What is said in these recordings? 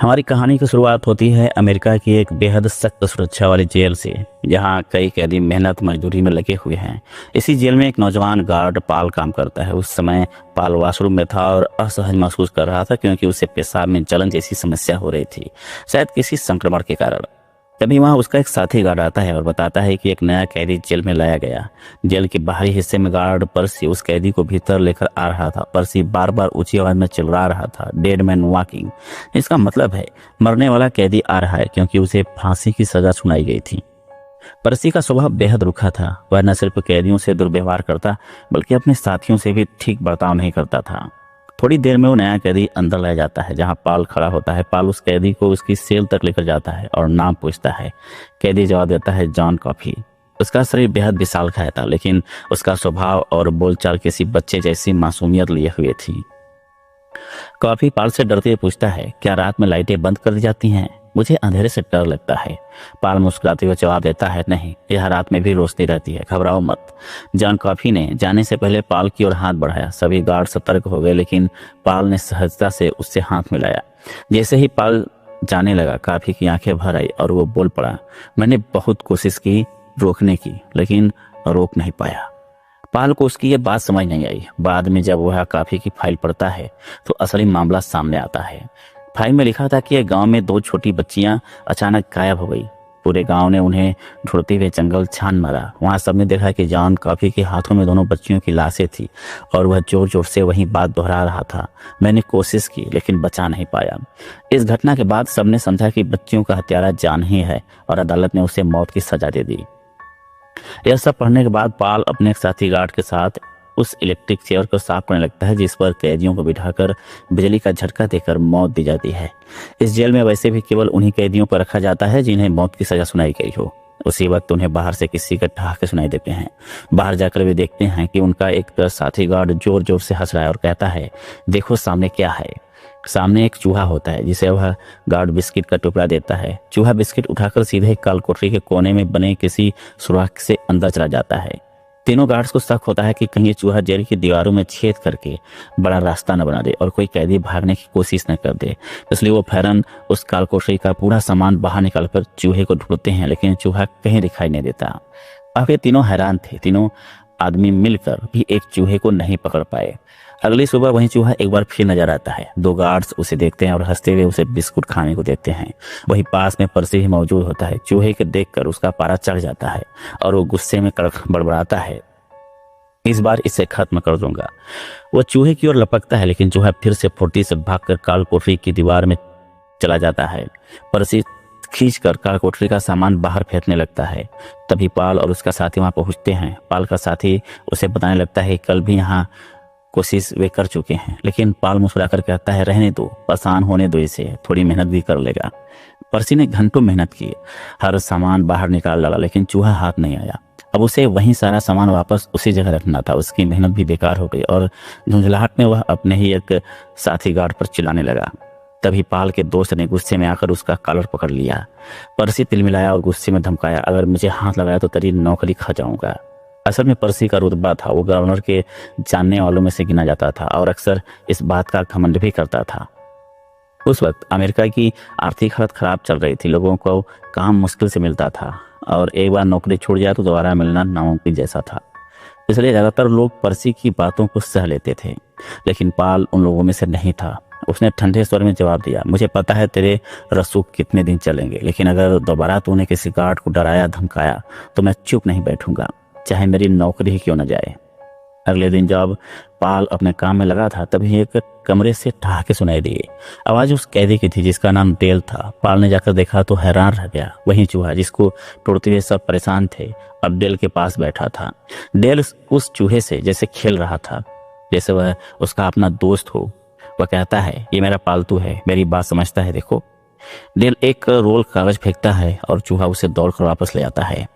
हमारी कहानी की शुरुआत होती है अमेरिका की एक बेहद सख्त सुरक्षा वाली जेल से, जहां कई कैदी मेहनत मजदूरी में लगे हुए हैं। इसी जेल में एक नौजवान गार्ड पाल काम करता है। उस समय पाल वॉशरूम में था और असहज महसूस कर रहा था, क्योंकि उसे पेशाब में जलन जैसी समस्या हो रही थी, शायद किसी संक्रमण के कारण। तभी वहां उसका एक साथी गार्ड आता है और बताता है कि एक नया कैदी जेल में लाया गया। जेल के बाहरी हिस्से में गार्ड पर्सी उस कैदी को भीतर लेकर आ रहा था। पर्सी बार बार ऊंची आवाज में चिल्ला रहा था, डेड मैन वॉकिंग। इसका मतलब है मरने वाला कैदी आ रहा है, क्योंकि उसे फांसी की सजा सुनाई गई थी। पर्सी का स्वभाव बेहद रूखा था। वह न सिर्फ कैदियों से दुर्व्यवहार करता, बल्कि अपने साथियों से भी ठीक बर्ताव नहीं करता था। थोड़ी देर में वो नया कैदी अंदर लाया जाता है, जहां पाल खड़ा होता है। पाल उस कैदी को उसकी सेल तक लेकर जाता है और नाम पूछता है। कैदी जवाब देता है, जॉन कॉफी। उसका शरीर बेहद विशालकाय था, लेकिन उसका स्वभाव और बोलचाल किसी बच्चे जैसी मासूमियत लिए हुए थी। कॉफी पाल से डरते हुए पूछता है, क्या रात में लाइटें बंद कर दी जाती हैं? मुझे अंधेरे से डर लगता है। पाल मुस्कुराते हुए जवाब देता है, नहीं, यह रात में भी रोशनी रहती है, घबराओ मत। जॉन कॉफी ने जाने से पहले पाल की ओर हाथ बढ़ाया। सभी गार्ड सतर्क हो गए, लेकिन पाल ने सहजता से उससे हाथ मिलाया। जैसे ही पाल जाने लगा, कॉफी की आंखें भर आई और वो बोल पड़ा, मैंने बहुत कोशिश की रोकने की, लेकिन रोक नहीं पाया। पाल को उसकी ये बात समझ नहीं आई। बाद में जब वह कॉफी की फाइल पढ़ता है तो असली मामला सामने आता है। फाइल में लिखा था कि एक गांव में दो छोटी बच्चियां अचानक गायब हो गई। पूरे गांव ने उन्हें ढूंढते हुए जंगल छान मारा। वहां सबने देखा कि जॉन कॉफी के हाथों में दोनों बच्चियों की लाशें थी और वह जोर जोर से वही बात दोहरा रहा था, मैंने कोशिश की लेकिन बचा नहीं पाया। इस घटना के बाद सबने समझा कि बच्चियों का हत्यारा जॉन ही है और अदालत ने उसे मौत की सजा दे दी। यह सब पढ़ने के बाद पाल अपने एक साथी गार्ड के साथ उस इलेक्ट्रिक चेयर को साफ करने लगता है, जिस पर कैदियों को बिठाकर बिजली का झटका देकर मौत दी जाती है। इस जेल में वैसे भी केवल उन्हीं कैदियों को रखा जाता है जिन्हें मौत की सजा सुनाई गई हो। उसी वक्त उन्हें बाहर से किसी के ठहाके सुनाई देते हैं। बाहर जाकर वे देखते हैं कि उनका एक साथी गार्ड जोर जोर से हंस रहा है और कहता है, देखो सामने क्या है। सामने एक चूहा होता है, जिसे वह गार्ड बिस्किट का टुकड़ा देता है। चूहा बिस्किट उठाकर सीधे काल कोठरी के कोने में बने किसी सुराख से अंदर चला जाता है। तीनों गार्ड्स को शक होता है कि कहीं ये चूहा जेल की दीवारों में छेद करके बड़ा रास्ता न बना दे और कोई कैदी भागने की कोशिश न कर दे। इसलिए वो फौरन उस काल कोठरी का पूरा सामान बाहर निकालकर चूहे को ढूंढते हैं, लेकिन चूहा कहीं दिखाई नहीं देता। अब ये तीनों हैरान थे। तीनों आदमी मिलकर भी एक चूहे को नहीं पकड़ पाए। अगली सुबह वही चूहा एक बार फिर नजर आता है। दो गार्ड्स उसे देखते हैं और हंसते हुए उसे बिस्कुट खाने को देते हैं। वही पास में पर्सी भी मौजूद होता है। चूहे को देखकर उसका पारा चढ़ जाता है और वो गुस्से में कड़क बड़बड़ाता है, इस बार इसे खत्म कर दूंगा। वो चूहे की ओर लपकता है, लेकिन चूहा फिर से फुर्ती से भागकर काल कोठरी की दीवार में चला जाता है। पर्सी खींचकर काल कोठरी का सामान बाहर फेंकने लगता है। तभी पाल और उसका साथी वहां पहुंचते हैं। पाल का साथी उसे बताने लगता है, कल भी यहाँ कोशिश वे कर चुके हैं, लेकिन पाल मुस्कुराकर कहता है, रहने दो, आसान होने दो इसे, थोड़ी मेहनत भी कर लेगा। पर्सी ने घंटों मेहनत की, हर सामान बाहर निकाल डाला, लेकिन चूहा हाथ नहीं आया। अब उसे वही सारा सामान वापस उसी जगह रखना था। उसकी मेहनत भी बेकार हो गई और झुंझलाहट में वह अपने ही एक साथी गार्ड पर चिल्लाने लगा। तभी पाल के दोस्त ने गुस्से में आकर उसका कॉलर पकड़ लिया। पर्सी तिलमिलाया और गुस्से में धमकाया, अगर मुझे हाथ लगाया तो तेरी नौकरी खा जाऊंगा। असल में पर्सी का रुतबा था, वो गवर्नर के जानने वालों में से गिना जाता था और अक्सर इस बात का घमंड भी करता था। उस वक्त अमेरिका की आर्थिक हालत खराब चल रही थी। लोगों को काम मुश्किल से मिलता था और एक बार नौकरी छूट जाए तो दोबारा मिलना नामुमकिन जैसा था। इसलिए ज़्यादातर लोग पर्सी की बातों को सह लेते थे, लेकिन पाल उन लोगों में से नहीं था। उसने ठंडे स्वर में जवाब दिया, मुझे पता है तेरे रसूख कितने दिन चलेंगे, लेकिन अगर दोबारा तूने किसी गार्ड को डराया धमकाया तो मैं चुप नहीं बैठूंगा, चाहे मेरी नौकरी ही क्यों न जाए। अगले दिन जब पाल अपने काम में लगा था, तभी एक कमरे से ठहाके सुनाई दिए। आवाज उस कैदी की थी जिसका नाम डेल था। पाल ने जाकर देखा तो हैरान रह गया। वही चूहा जिसको तोड़ते हुए सब परेशान थे, अब डेल के पास बैठा था। डेल उस चूहे से जैसे खेल रहा था, जैसे वह उसका अपना दोस्त हो। वह कहता है, ये मेरा पालतू है, मेरी बात समझता है, देखो। डेल एक रोल कागज फेंकता है और चूहा उसे दौड़कर वापस ले आता है।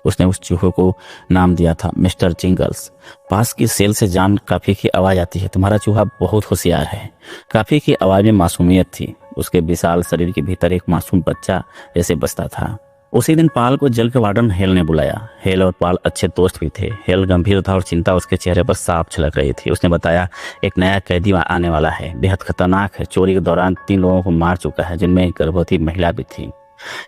उसने उस चूहे को नाम दिया था मिस्टर जिंगल्स। पास की सेल से जॉन कॉफी की आवाज आती है, तुम्हारा चूहा बहुत होशियार है। कॉफी की आवाज में मासूमियत थी। उसके विशाल शरीर के भीतर एक मासूम बच्चा जैसे बसता था। उसी दिन पाल को जेल के वार्डन हेल ने बुलाया। हेल और पाल अच्छे दोस्त भी थे। हेल गंभीर था और चिंता उसके चेहरे पर साफ झलक रही थी। उसने बताया, एक नया कैदी आने वाला है, बेहद खतरनाक है, चोरी के दौरान 3 लोगों को मार चुका है, जिनमें एक गर्भवती महिला भी थी।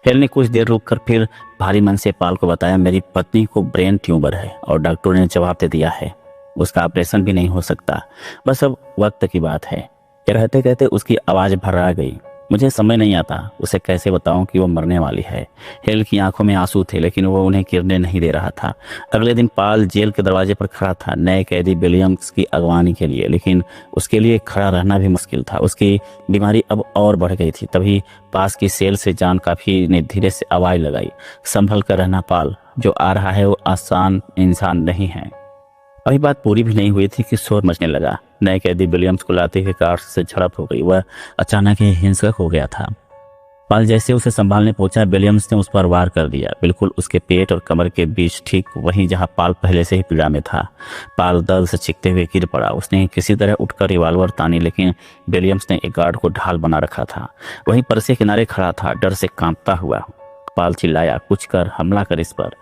हेल ने कुछ देर रुक कर फिर भारी मन से पाल को बताया, मेरी पत्नी को ब्रेन ट्यूमर है और डॉक्टरों ने जवाब दे दिया है, उसका ऑपरेशन भी नहीं हो सकता, बस अब वक्त की बात है। कहते कहते उसकी आवाज़ भर्रा गई। मुझे समझ नहीं आता उसे कैसे बताऊं कि वो मरने वाली है। हेल की आंखों में आंसू थे, लेकिन वो उन्हें गिरने नहीं दे रहा था। अगले दिन पाल जेल के दरवाजे पर खड़ा था, नए कैदी विलियम्स की अगवानी के लिए, लेकिन उसके लिए खड़ा रहना भी मुश्किल था। उसकी बीमारी अब और बढ़ गई थी। तभी पास की सेल से जान काफी ने धीरे से आवाज लगाई, संभल कर रहना पाल, जो आ रहा है वो आसान इंसान नहीं है। अभी बात पूरी भी नहीं हुई थी कि शोर मचने लगा। नए कैदी विलियम्स को लाते हुए कार से झड़प हो गई। वह अचानक ही हिंसक हो गया था। पाल जैसे उसे संभालने पहुंचा, विलियम्स ने उस पर वार कर दिया, बिल्कुल उसके पेट और कमर के बीच, ठीक वहीं जहां पाल पहले से ही पीड़ा में था। पाल दर्द से चीखते हुए गिर पड़ा। उसने किसी तरह उठकर रिवॉल्वर तानी, लेकिन विलियम्स ने एक गार्ड को ढाल बना रखा था। वहीं पर्सी किनारे खड़ा था, डर से कांपता हुआ। पाल चिल्लाया, कुछ कर, हमला कर इस पर,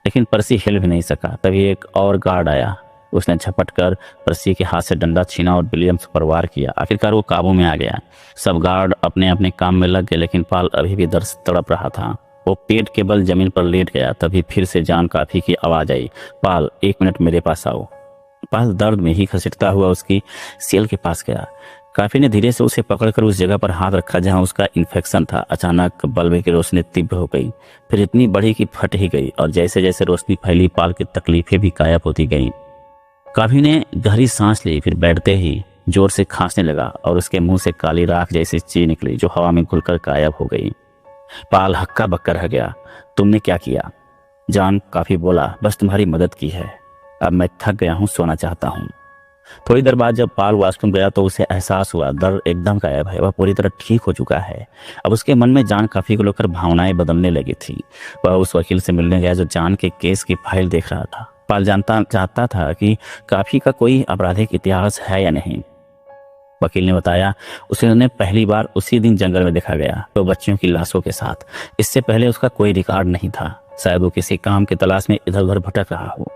लेकिन पर्सी हिल भी नहीं सका। तभी एक और गार्ड आया। उसने झपट कर पर्सी के हाथ से डंडा छीना और विलियम्स पर वार किया। आखिरकार वो काबू में आ गया। सब गार्ड अपने अपने काम में लग गए, लेकिन पाल अभी भी दर्द से तड़प रहा था। वो पेट के बल जमीन पर लेट गया। तभी फिर से जान काफी की आवाज आई, पाल 1 मिनट मेरे पास आओ। पाल दर्द में ही घसीटता हुआ उसकी सेल के पास गया। काफी ने धीरे से उसे पकड़कर उस जगह पर हाथ रखा जहां उसका इन्फेक्शन था। अचानक बल्ब की रोशनी तीव्र हो गई, फिर इतनी बढ़ी कि फट ही गई, और जैसे जैसे रोशनी फैली, पाल की तकलीफें भी गायब होती गईं। काफी ने गहरी सांस ली, फिर बैठते ही जोर से खांसने लगा और उसके मुंह से काली राख जैसी चीज निकली, जो हवा में घुलकर गायब हो गई। पाल हक्का बक्का रह गया। तुमने क्या किया? जान काफी बोला, बस तुम्हारी मदद की है, अब मैं थक गया हूँ, सोना चाहता हूँ। थोड़ी देर बाद जब पाल वॉशरूम गया तो उसे एहसास हुआ दर्द एकदम गायब है, वह पूरी तरह ठीक हो चुका है। अब उसके मन में जान काफी को लेकर भावनाएं बदलने लगी थी। वह उस वकील से मिलने गया जो जान के केस की फाइल देख रहा था। पाल जानता चाहता था कि काफी का कोई आपराधिक इतिहास है या नहीं। वकील ने बताया, उसे पहली बार उसी दिन जंगल में देखा गया, तो बच्चियों की लाशों के साथ। इससे पहले उसका कोई रिकॉर्ड नहीं था। शायद वो किसी काम की तलाश में इधर उधर भटक रहा हो।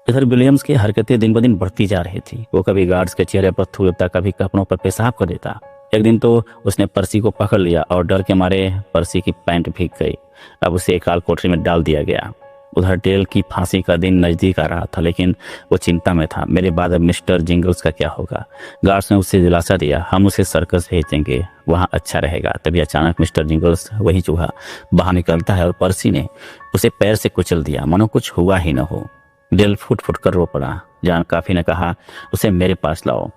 इधर विलियम्स की हरकतें दिन ब दिन बढ़ती जा रही थी। वो कभी गार्ड्स के चेहरे पर थूकता, कभी कपड़ों पर पेशाब कर देता। एक दिन तो उसने पर्सी को पकड़ लिया और डर के मारे पर्सी की पैंट भीग गई। अब उसे काल कोठरी में डाल दिया गया। उधर डेल की फांसी का दिन नजदीक आ रहा था, लेकिन वो चिंता में था। मेरे बाद अब मिस्टर जिंगल्स का क्या होगा? गार्ड्स ने उसे दिलासा दिया, हम उसे सर्कस भेज देंगे, वहाँ अच्छा रहेगा। तभी अचानक मिस्टर जिंगल्स, वही चूहा, बाहर निकलता है और पर्सी ने उसे पैर से कुचल दिया, मानो कुछ हुआ ही न हो। डेल फुट फुट कर रो पड़ा। जान काफी ने कहा, उसे मेरे पास लाओ।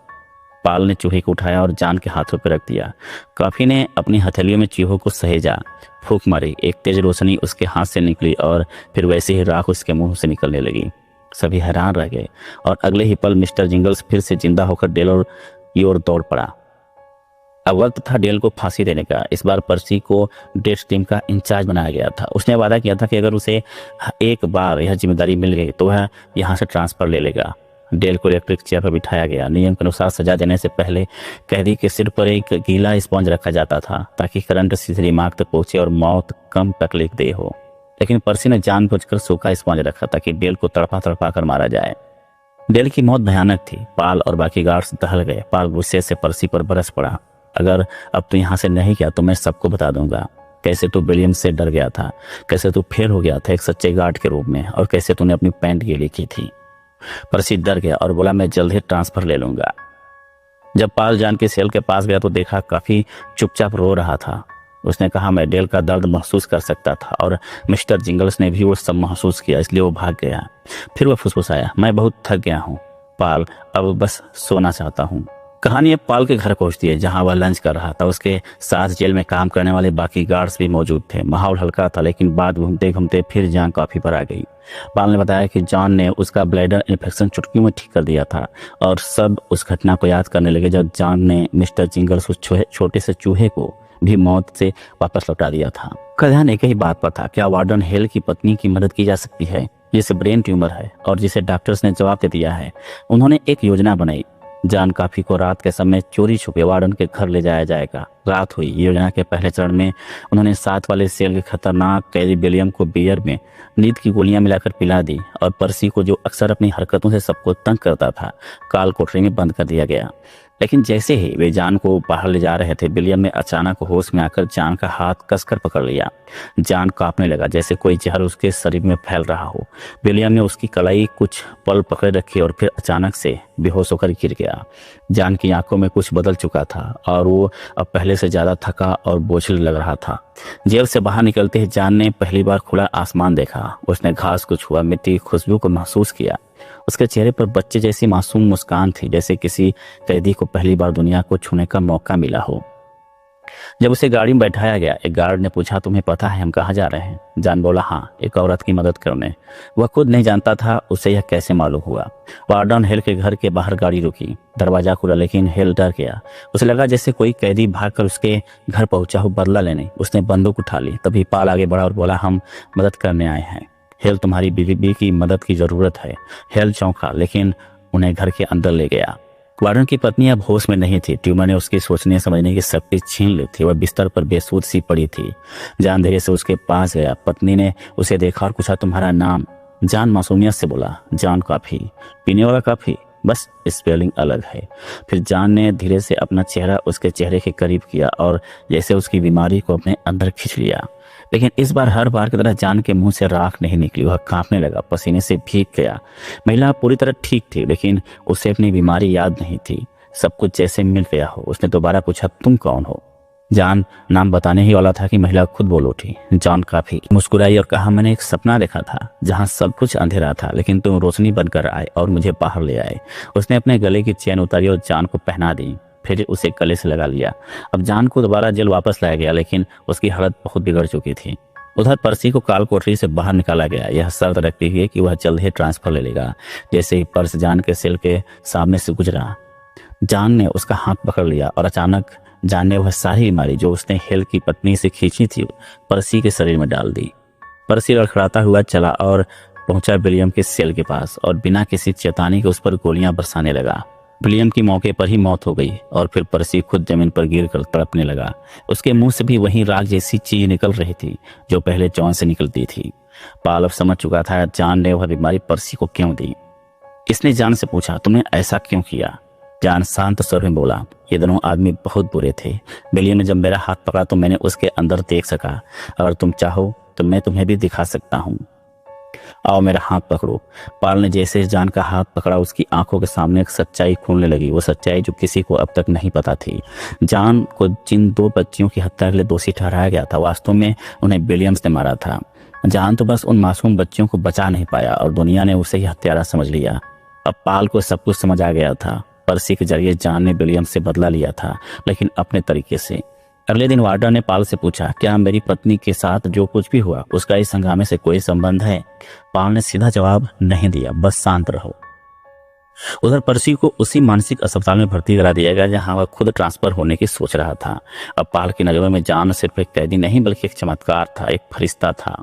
पाल ने चूहे को उठाया और जान के हाथों पर रख दिया। काफी ने अपनी हथेलियों में चूहों को सहेजा, फूंक मारी। एक तेज रोशनी उसके हाथ से निकली और फिर वैसे ही राख उसके मुंह से निकलने लगी। सभी हैरान रह गए और अगले ही पल मिस्टर जिंगल्स फिर से जिंदा होकर डेल की ओर दौड़ पड़ा। अब वक्त था डेल को फांसी देने का। इस बार पर्सी को डेथ टीम का इंचार्ज बनाया गया था। उसने वादा किया था कि अगर उसे एक बार यह जिम्मेदारी मिल गई तो वह यहाँ से ट्रांसफर ले लेगा। डेल को इलेक्ट्रिक चेयर पर बिठाया गया। नियम के अनुसार सजा देने से पहले कैदी के सिर पर एक गीला स्पंज रखा जाता था, ताकि करंट सीधे दिमाग तक पहुंचे और मौत कम तकलीफ दे हो। लेकिन पर्सी ने जानबूझकर सूखा स्पंज रखा ताकि डेल को तड़पा तड़पा कर मारा जाए। डेल की मौत भयानक थी। पाल और बाकी गार्ड्स दहल गए। पाल गुस्से से पर्सी पर बरस पड़ा, अगर अब तू यहाँ से नहीं गया तो मैं सबको बता दूंगा कैसे तू विलियम से डर गया था, कैसे तू फेल हो गया था एक सच्चे गार्ड के रूप में, और कैसे तूने अपनी पैंट गीली की थी। पर्सी डर गया और बोला, मैं जल्द ही ट्रांसफर ले लूंगा। जब पाल जान के सेल के पास गया तो देखा काफी चुपचाप रो रहा था। उसने कहा, मैं डेल का दर्द महसूस कर सकता था और मिस्टर जिंगल्स ने भी वो सब महसूस किया, इसलिए वो भाग गया। फिर वह फुसफुसाया, मैं बहुत थक गया हूँ पाल, अब बस सोना चाहता हूँ। कहानी अब पाल के घर पहुंचती है, जहां वह लंच कर रहा था। उसके साथ जेल में काम करने वाले बाकी गार्ड्स भी मौजूद थे। माहौल हल्का था, लेकिन बात घूमते घूमते फिर जान काफी पर आ गई। पाल ने बताया कि जॉन ने उसका ब्लैडर इन्फेक्शन चुटकियों में ठीक कर दिया था, और सब उस घटना को याद करने लगे जब जॉन ने मिस्टर जिंगल्स उस छोटे से चूहे को भी मौत से वापस लौटा दिया था। का ध्यान एक ही बात पर था, क्या वार्डन हेल की पत्नी की मदद की जा सकती है, जिसे ब्रेन ट्यूमर है और जिसे डॉक्टर्स ने जवाब दे दिया है। उन्होंने एक योजना बनाई। जान काफी को रात के समय चोरी छुपे वार्डन के घर ले जाया जाएगा। रात हुई। योजना के पहले चरण में उन्होंने साथ वाले सेल के खतरनाक कैदी विलियम को बियर में नींद की गोलियां मिलाकर पिला दी और पर्सी को, जो अक्सर अपनी हरकतों से सबको तंग करता था, काल कोठरी में बंद कर दिया गया। लेकिन जैसे ही वे जान को बाहर ले जा रहे थे, विलियम ने अचानक होश में आकर जान का हाथ कसकर पकड़ लिया। जान कांपने लगा जैसे कोई जहर उसके शरीर में फैल रहा हो। विलियम ने उसकी कलाई कुछ पल पकड़े रखी और फिर अचानक से बेहोश होकर गिर गया। जान की आंखों में कुछ बदल चुका था और वो अब पहले से ज्यादा थका और बोझिल लग रहा था। जेल से बाहर निकलते ही जान ने पहली बार खुला आसमान देखा। उसने घास को छुआ, मिट्टी की खुशबू को महसूस किया। उसके चेहरे पर बच्चे जैसी मासूम मुस्कान थी, जैसे किसी कैदी को पहली बार दुनिया को छूने का मौका मिला हो। जब उसे गाड़ी में बैठाया गया, एक गार्ड ने पूछा, तुम्हें पता है हम कहाँ जा रहे हैं? जान बोला, हाँ, एक औरत की मदद करने। वह खुद नहीं जानता था उसे यह कैसे मालूम हुआ। वार्डन हेल के घर के बाहर गाड़ी रुकी। दरवाजा खुला, लेकिन हेल डर गया। उसे लगा जैसे कोई कैदी भागकर उसके घर पहुंचा हो बदला लेने। उसने बंदूक उठा ली। तभी पाल आगे बढ़ा और बोला, हम मदद करने आए हैं। हेल, तुम्हारी बीवी की मदद की जरूरत है। हेल चौंका, लेकिन उन्हें घर के अंदर ले गया। वार्डन की पत्नी अब होश में नहीं थी। ट्यूमर ने उसकी सोचने समझने की शक्ति छीन ली थी। वह बिस्तर पर बेसुध सी पड़ी थी। जान धीरे से उसके पास गया। पत्नी ने उसे देखा और पूछा, तुम्हारा नाम? जान मासूमियत से बोला, जान कॉफी। पीने वाला कॉफी? बस स्पेलिंग अलग है। फिर जान ने धीरे से अपना चेहरा उसके चेहरे के करीब किया और जैसे उसकी बीमारी को अपने अंदर खींच लिया। लेकिन इस बार हर बार की तरह जान के मुंह से राख नहीं निकली। वह कांपने लगा, पसीने से भीग गया। महिला पूरी तरह ठीक थी, लेकिन उसे अपनी बीमारी याद नहीं थी। सब कुछ जैसे मिल गया हो। उसने दोबारा पूछा, तुम कौन हो? जान नाम बताने ही वाला था कि महिला खुद बोल उठी। जान काफी मुस्कुराई और कहा, मैंने एक सपना देखा था जहां सब कुछ अंधेरा था, लेकिन तुम रोशनी बनकर आए और मुझे बाहर ले आए। उसने अपने गले की चेन उतारी और जान को पहना दी, फिर उसे गले से लगा लिया। अब जान को दोबारा जेल वापस लाया गया, लेकिन उसकी हालत बहुत बिगड़ चुकी थी। उधर पर्सी को काल कोठरी से बाहर निकाला गया, यह शर्त रखती हुई कि वह जल्द ही ट्रांसफर ले लेगा। जैसे ही पर्स जान के सेल के सामने से गुजरा, जान ने उसका हाथ पकड़ लिया और अचानक जान ने वह सारी बीमारी जो उसने हेल की पत्नी से खींची थी पर्सी के शरीर में डाल दी। पर्सी लड़खड़ाता हुआ चला और पहुंचा विलियम के सेल के पास और बिना किसी चेतावनी के उस पर गोलियां बरसाने लगा। विलियम की मौके पर ही मौत हो गई और फिर पर्सी खुद जमीन पर गिरकर तड़पने लगा। उसके मुंह से भी वही राख जैसी चीज निकल रही थी जो पहले जॉन से निकलती थी। पाल अब समझ चुका था जान ने वह बीमारी पर्सी को क्यों दी। इसने जान से पूछा, तुमने ऐसा क्यों किया? जान शांत स्वर में बोला, ये दोनों आदमी बहुत बुरे थे। विलियम ने जब मेरा हाथ पकड़ा तो मैंने उसके अंदर देख सका। अगर तुम चाहो तो मैं तुम्हें भी दिखा सकता हूँ। आओ मेरा हाथ पकड़ो। पाल ने जैसे जान का हाथ पकड़ा, उसकी आंखों के सामने एक सच्चाई खुलने लगी। वो सच्चाई जो किसी को अब तक नहीं पता थी। जान को जिन 2 बच्चियों की हत्या के लिए दोषी ठहराया गया था, वास्तव में उन्हें विलियम्स ने मारा था। जान तो बस उन मासूम बच्चियों को बचा नहीं पाया और दुनिया ने उसे ही हत्यारा समझ लिया। अब पाल को सब कुछ समझ आ गया था। पर्सी के जरिए जान ने विलियम्स से बदला लिया था, लेकिन अपने तरीके से। अगले दिन वार्डन ने पाल से पूछा, क्या मेरी पत्नी के साथ जो कुछ भी हुआ उसका इस हंगामे से कोई संबंध है? पाल ने सीधा जवाब नहीं दिया, बस शांत रहो। उधर पर्सी को उसी मानसिक अस्पताल में भर्ती करा दिया गया जहां वह खुद ट्रांसफर होने की सोच रहा था। अब पाल की नजरों में जान सिर्फ एक कैदी नहीं बल्कि एक चमत्कार था, एक फरिश्ता था।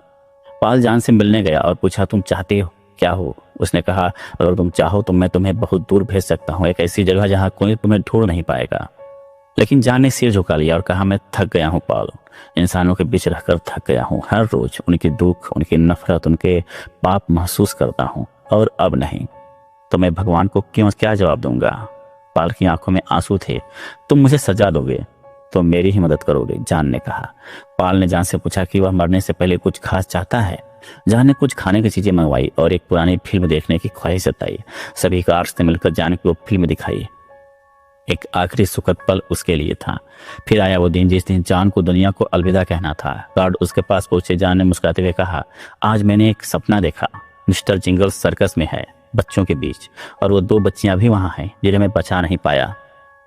पाल जान से मिलने गया और पूछा, तुम चाहते हो क्या हो? उसने कहा, अगर तुम चाहो तो मैं तुम्हें बहुत दूर भेज सकता हूँ, एक ऐसी जगह जहाँ कोई तुम्हें ढूंढ नहीं पाएगा। लेकिन जान ने सिर झुका लिया और कहा, मैं थक गया हूँ पाल। इंसानों के बीच रहकर थक गया हूँ। हर रोज उनकी दुख, उनकी नफरत, उनके पाप महसूस करता हूँ और अब नहीं। तो मैं भगवान को क्या जवाब दूंगा? पाल की आंखों में आंसू थे। तुम मुझे सजा दोगे तो मेरी ही मदद करोगे, जान ने कहा। पाल ने जान से पूछा कि वह मरने से पहले कुछ खास चाहता है। जान ने कुछ खाने की चीजें मंगवाई और एक पुरानी फिल्म देखने की ख्वाहिश जताई। सभी गार्ड्स ने मिलकर जान की वो फिल्म दिखाई। एक आखिरी सुखद पल उसके लिए था। फिर आया वो दिन जिस दिन जान को दुनिया को अलविदा कहना था। गार्ड उसके पास पहुंचे। जान ने मुस्कुराते हुए कहा, आज मैंने एक सपना देखा। मिस्टर जिंगल्स सर्कस में है, बच्चों के बीच, और वो 2 बच्चियां भी वहां हैं जिन्हें मैं बचा नहीं पाया।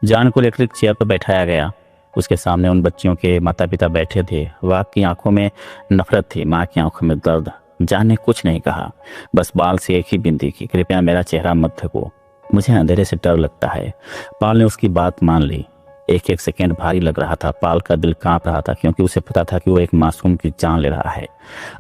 जान को इलेक्ट्रिक चेयर पर बैठाया गया। उसके सामने उन बच्चियों के माता पिता बैठे थे। वह की आंखों में नफरत थी, माँ की आंखों में दर्द। जान ने कुछ नहीं कहा, बस बाल से एक ही विनती की, कृपया मेरा चेहरा मत ढको, मुझे अंधेरे से डर लगता है। पाल ने उसकी बात मान ली। एक एक सेकेंड भारी लग रहा था। पाल का दिल कांप रहा था क्योंकि उसे पता था कि वो एक मासूम की जान ले रहा है।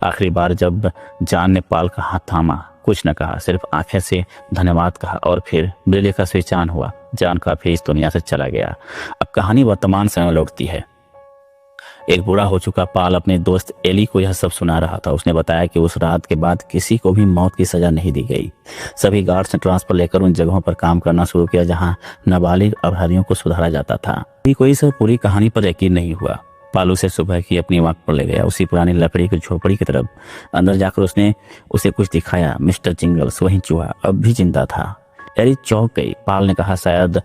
आखिरी बार जब जान ने पाल का हाथ थामा, कुछ न कहा, सिर्फ आंखें से धन्यवाद कहा और फिर बिजली का स्विच ऑन हुआ। जान का भी इस दुनिया से चला गया। अब कहानी वर्तमान समय में लौटती है। एक बूढ़ा हो चुका पाल अपने दोस्त एली को यह सब सुना रहा था। उसने बताया कि उस रात के बाद किसी को भी मौत की सजा नहीं दी गई। सभी गार्ड्स ने ट्रांसफर लेकर उन जगहों पर काम करना शुरू किया जहां नाबालिग अपराधियों को सुधारा जाता था। कोई इस पूरी कहानी पर यकीन नहीं हुआ। पाल उसे सुबह की अपनी वाक पर ले गया, उसी पुरानी लकड़ी की झोपड़ी की तरफ। अंदर जाकर उसने उसे कुछ दिखाया। मिस्टर जिंगल्स, वही चूहा, अब भी जिंदा था। एली चौंक गई। पाल ने कहा, शायद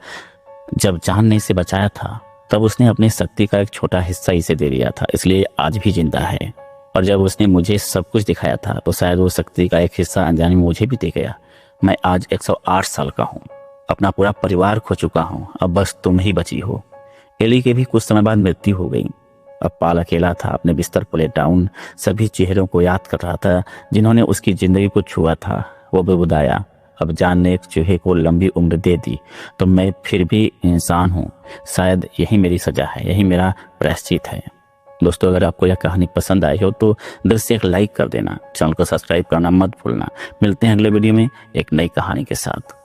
जब जान ने इसे बचाया था तब उसने अपनी शक्ति का एक छोटा हिस्सा इसे दे दिया था, इसलिए आज भी जिंदा है। और जब उसने मुझे सब कुछ दिखाया था तो शायद वो शक्ति का एक हिस्सा अनजाने में मुझे भी दे गया। मैं आज 108 साल का हूँ, अपना पूरा परिवार खो चुका हूँ, अब बस तुम ही बची हो। एली के भी कुछ समय बाद मृत्यु हो गई। अब पाल अकेला था, अपने बिस्तर पर लेटा उन सभी चेहरों को याद कर रहा था जिन्होंने उसकी जिंदगी को छुआ था। वो बुदबुदाया, अब जान ने एक चूहे को लंबी उम्र दे दी तो मैं फिर भी इंसान हूँ। शायद यही मेरी सजा है, यही मेरा प्रायश्चित है। दोस्तों, अगर आपको यह कहानी पसंद आई हो तो दिल से एक लाइक कर देना, चैनल को सब्सक्राइब करना मत भूलना। मिलते हैं अगले वीडियो में एक नई कहानी के साथ।